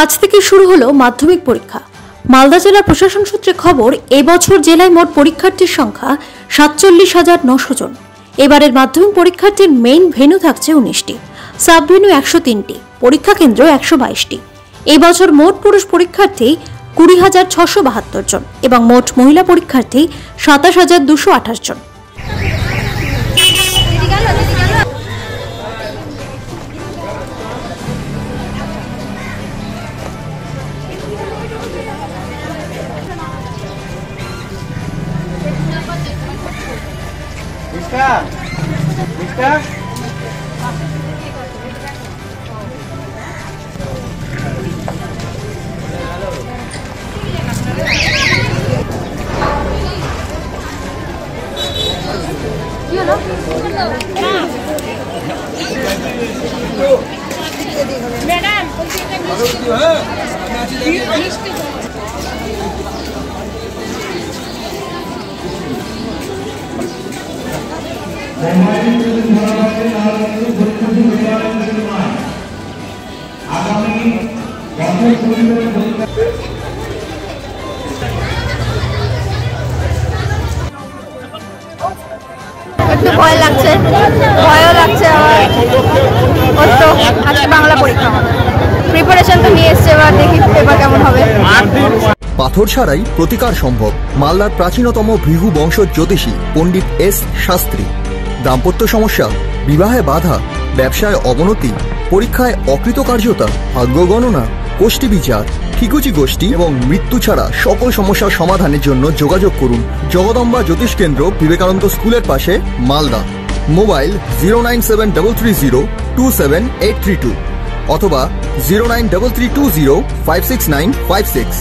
আজ থেকে শুরু হলো মাধ্যমিক পরীক্ষা। মালদা জেলা প্রশাসন সূত্রে খবর, এবছর জেলায় মোট পরীক্ষার্থীর সংখ্যা ৪৭,৯০০ জন। এবারের মাধ্যমিক পরীক্ষার্থীর মেইন ভেন্যু থাকছে ১৯টি, সাব ভেন্যু ১০৩টি, পরীক্ষা কেন্দ্র ১২২টি। এবছর মোট পুরুষ পরীক্ষার্থী ২০,৬৭২ জন এবং মোট মহিলা পরীক্ষার্থী ২৭,২২৮ জন। একটু ভয় লাগছে, ভয়ও লাগছে। আবার তো আজকে বাংলা পরীক্ষা, প্রিপারেশন তো নিয়ে এসছে, এবার দেখি পেপার কেমন হবে। পাথর ছাড়াই প্রতিকার সম্ভব। মালদার প্রাচীনতম ভৃগু বংশ জ্যোতিষী পণ্ডিত এস শাস্ত্রী। দাম্পত্য সমস্যা, বিবাহে বাধা, ব্যবসায় অবনতি, পরীক্ষায় অকৃতকার্যতা, ভাগ্য গণনা, কোষ্ঠী বিচার, ঠিকুচি গোষ্ঠী এবং মৃত্যু ছাড়া সকল সমস্যার সমাধানের জন্য যোগাযোগ করুন জগদম্বা জ্যোতিষ কেন্দ্র, বিবেকানন্দ স্কুলের পাশে, মালদা। মোবাইল 09730278332 অথবা 09332056956।